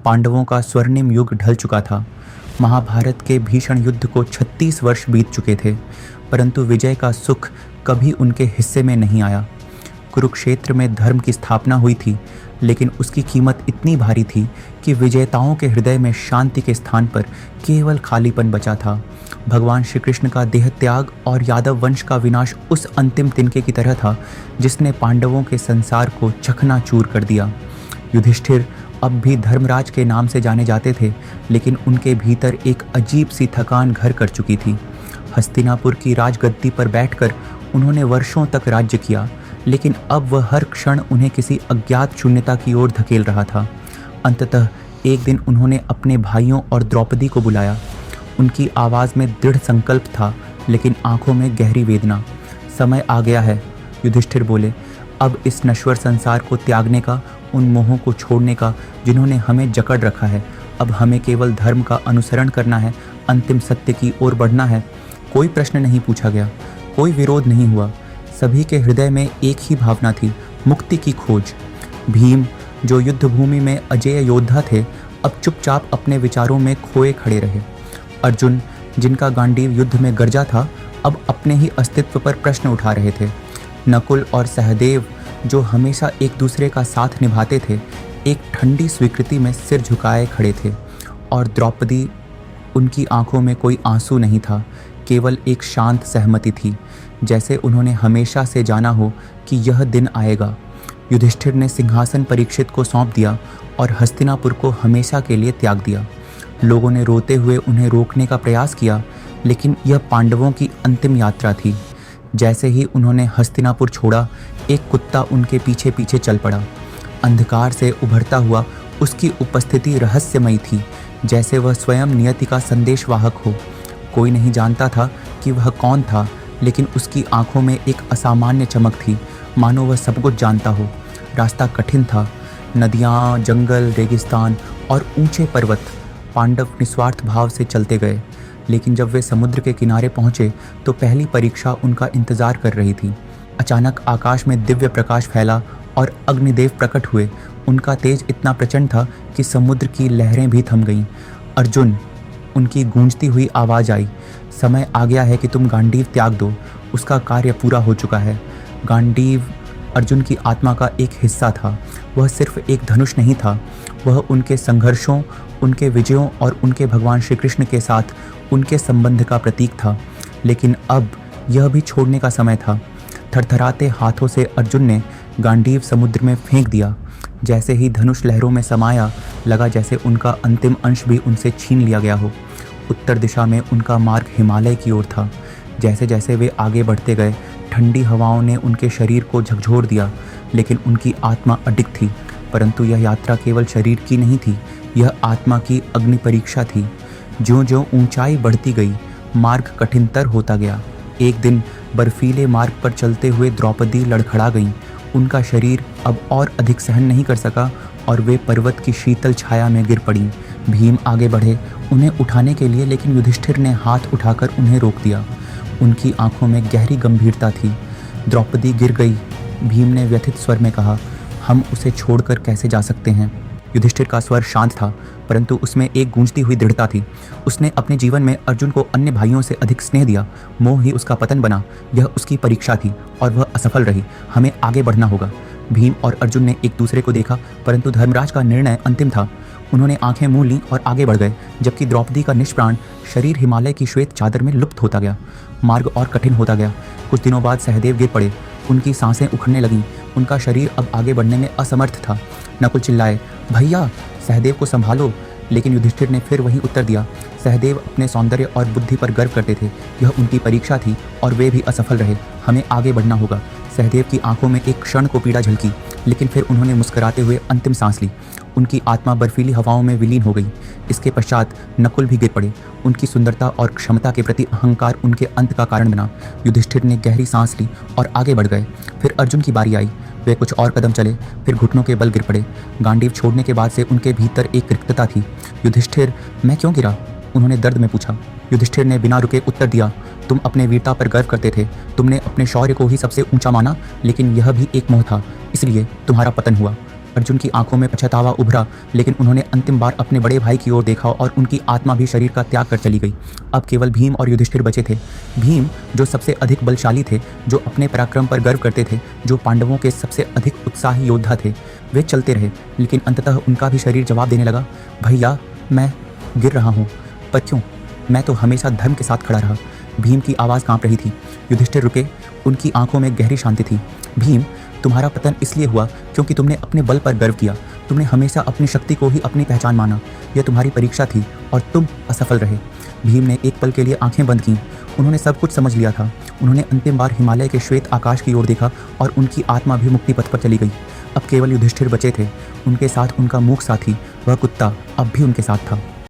पांडवों का स्वर्णिम युग ढल चुका था। महाभारत के भीषण युद्ध को 36 वर्ष बीत चुके थे, परंतु विजय का सुख कभी उनके हिस्से में नहीं आया। कुरुक्षेत्र में धर्म की स्थापना हुई थी, लेकिन उसकी कीमत इतनी भारी थी कि विजेताओं के हृदय में शांति के स्थान पर केवल खालीपन बचा था। भगवान श्री कृष्ण का देह त्याग और यादव वंश का विनाश उस अंतिम तिनके की तरह था जिसने पांडवों के संसार को चकनाचूर कर दिया। युधिष्ठिर अब भी धर्मराज के नाम से जाने जाते थे, लेकिन उनके भीतर एक अजीब सी थकान घर कर चुकी थी। हस्तिनापुर की राजगद्दी पर बैठकर उन्होंने वर्षों तक राज्य किया, लेकिन अब वह हर क्षण उन्हें किसी अज्ञात शून्यता की ओर धकेल रहा था। अंततः एक दिन उन्होंने अपने भाइयों और द्रौपदी को बुलाया। उनकी आवाज़ में दृढ़ संकल्प था, लेकिन आंखों में गहरी वेदना। समय आ गया है, युधिष्ठिर बोले। अब इस नश्वर संसार को त्यागने का, उन मोहों को छोड़ने का जिन्होंने हमें जकड़ रखा है। अब हमें केवल धर्म का अनुसरण करना है, अंतिम सत्य की ओर बढ़ना है। कोई प्रश्न नहीं पूछा गया, कोई विरोध नहीं हुआ। सभी के हृदय में एक ही भावना थी, मुक्ति की खोज। भीम, जो युद्ध भूमि में अजेय योद्धा थे, अब चुपचाप अपने विचारों में खोए खड़े रहे। अर्जुन, जिनका गांडीव युद्ध में गरजा था, अब अपने ही अस्तित्व पर प्रश्न उठा रहे थे। नकुल और सहदेव, जो हमेशा एक दूसरे का साथ निभाते थे, एक ठंडी स्वीकृति में सिर झुकाए खड़े थे। और द्रौपदी, उनकी आंखों में कोई आंसू नहीं था, केवल एक शांत सहमति थी, जैसे उन्होंने हमेशा से जाना हो कि यह दिन आएगा। युधिष्ठिर ने सिंहासन परीक्षित को सौंप दिया और हस्तिनापुर को हमेशा के लिए त्याग दिया। लोगों ने रोते हुए उन्हें रोकने का प्रयास किया, लेकिन यह पांडवों की अंतिम यात्रा थी। जैसे ही उन्होंने हस्तिनापुर छोड़ा, एक कुत्ता उनके पीछे पीछे चल पड़ा। अंधकार से उभरता हुआ उसकी उपस्थिति रहस्यमयी थी, जैसे वह स्वयं नियति का संदेशवाहक हो। कोई नहीं जानता था कि वह कौन था, लेकिन उसकी आंखों में एक असामान्य चमक थी, मानो वह सब कुछ जानता हो। रास्ता कठिन था, नदियाँ, जंगल, रेगिस्तान और ऊंचे पर्वत। पांडव निस्वार्थ भाव से चलते गए, लेकिन जब वे समुद्र के किनारे पहुँचे तो पहली परीक्षा उनका इंतजार कर रही थी। अचानक आकाश में दिव्य प्रकाश फैला और अग्निदेव प्रकट हुए। उनका तेज इतना प्रचंड था कि समुद्र की लहरें भी थम गईं। अर्जुन, उनकी गूंजती हुई आवाज़ आई, समय आ गया है कि तुम गांडीव त्याग दो, उसका कार्य पूरा हो चुका है। गांडीव अर्जुन की आत्मा का एक हिस्सा था। वह सिर्फ एक धनुष नहीं था, वह उनके संघर्षों, उनके विजयों और उनके भगवान श्री कृष्ण के साथ उनके संबंध का प्रतीक था। लेकिन अब यह भी छोड़ने का समय था। थरथराते हाथों से अर्जुन ने गांडीव समुद्र में फेंक दिया। जैसे ही धनुष लहरों में समाया, लगा जैसे उनका अंतिम अंश भी उनसे छीन लिया गया हो। उत्तर दिशा में उनका मार्ग हिमालय की ओर था। जैसे जैसे वे आगे बढ़ते गए, ठंडी हवाओं ने उनके शरीर को झकझोर दिया, लेकिन उनकी आत्मा अडिग थी। परंतु यह यात्रा केवल शरीर की नहीं थी, यह आत्मा की अग्नि परीक्षा थी। ज्यों-ज्यों ऊंचाई बढ़ती गई, मार्ग कठिनतर होता गया। एक दिन बर्फीले मार्ग पर चलते हुए द्रौपदी लड़खड़ा गईं। उनका शरीर अब और अधिक सहन नहीं कर सका और वे पर्वत की शीतल छाया में गिर पड़ीं। भीम आगे बढ़े उन्हें उठाने के लिए, लेकिन युधिष्ठिर ने हाथ उठाकर उन्हें रोक दिया। उनकी आंखों में गहरी गंभीरता थी। द्रौपदी गिर गई। भीम ने व्यथित स्वर में कहा, हम उसे छोड़कर कैसे जा सकते हैं। युधिष्ठिर का स्वर शांत था, परंतु उसमें एक गूंजती हुई दृढ़ता थी। उसने अपने जीवन में अर्जुन को अन्य भाइयों से अधिक स्नेह दिया। मोह ही उसका पतन बना। यह उसकी परीक्षा थी और वह असफल रही। हमें आगे बढ़ना होगा। भीम और अर्जुन ने एक दूसरे को देखा, परंतु धर्मराज का निर्णय अंतिम था। उन्होंने आंखें मूंद लीं और आगे बढ़ गए, जबकि द्रौपदी का निष्प्राण शरीर हिमालय की श्वेत चादर में लुप्त होता गया। मार्ग और कठिन होता गया। कुछ दिनों बाद सहदेव गिर पड़े। उनकी सांसें उखड़ने लगीं। उनका शरीर अब आगे बढ़ने में असमर्थ था। नकुल चिल्लाए, भैया सहदेव को संभालो। लेकिन युधिष्ठिर ने फिर वही उत्तर दिया। सहदेव अपने सौंदर्य और बुद्धि पर गर्व करते थे। यह उनकी परीक्षा थी और वे भी असफल रहे। हमें आगे बढ़ना होगा। सहदेव की आंखों में एक क्षण को पीड़ा झलकी, लेकिन फिर उन्होंने मुस्कुराते हुए अंतिम सांस ली। उनकी आत्मा बर्फीली हवाओं में विलीन हो गई। इसके पश्चात नकुल भी गिर पड़े। उनकी सुंदरता और क्षमता के प्रति अहंकार उनके अंत का कारण बना। युधिष्ठिर ने गहरी सांस ली और आगे बढ़ गए। फिर अर्जुन की बारी आई। वे कुछ और कदम चले, फिर घुटनों के बल गिर पड़े। गांडीव छोड़ने के बाद से उनके भीतर एक रिक्तता थी। युधिष्ठिर, मैं क्यों गिरा? उन्होंने दर्द में पूछा। युधिष्ठिर ने बिना रुके उत्तर दिया, तुम अपने वीरता पर गर्व करते थे। तुमने अपने शौर्य को ही सबसे ऊंचा माना, लेकिन यह भी एक मोह था, इसलिए तुम्हारा पतन हुआ। अर्जुन की आंखों में पछतावा उभरा, लेकिन उन्होंने अंतिम बार अपने बड़े भाई की ओर देखा और उनकी आत्मा भी शरीर का त्याग कर चली गई। अब केवल भीम और युधिष्ठिर बचे थे। भीम जो सबसे अधिक बलशाली थे, जो अपने पराक्रम पर गर्व करते थे, जो पांडवों के सबसे अधिक उत्साही योद्धा थे, वे चलते रहे, लेकिन अंततः उनका भी शरीर जवाब देने लगा, भैया मैं गिर रहा हूँ। पर क्यों? मैं तो हमेशा धर्म के साथ खड़ा रहा। भीम की आवाज़ कांप रही थी। युधिष्ठिर रुके, उनकी आंखों में गहरी शांति थी। भीम, तुम्हारा पतन इसलिए हुआ क्योंकि तुमने अपने बल पर गर्व किया। तुमने हमेशा अपनी शक्ति को ही अपनी पहचान माना। यह तुम्हारी परीक्षा थी और तुम असफल रहे। भीम ने एक पल के लिए आंखें बंद कीं। उन्होंने सब कुछ समझ लिया था। उन्होंने अंतिम बार हिमालय के श्वेत आकाश की ओर देखा और उनकी आत्मा भी मुक्ति पथ पर चली गई। अब केवल युधिष्ठिर बचे थे। उनके साथ उनका मूक साथी, वह कुत्ता, अब भी उनके साथ था।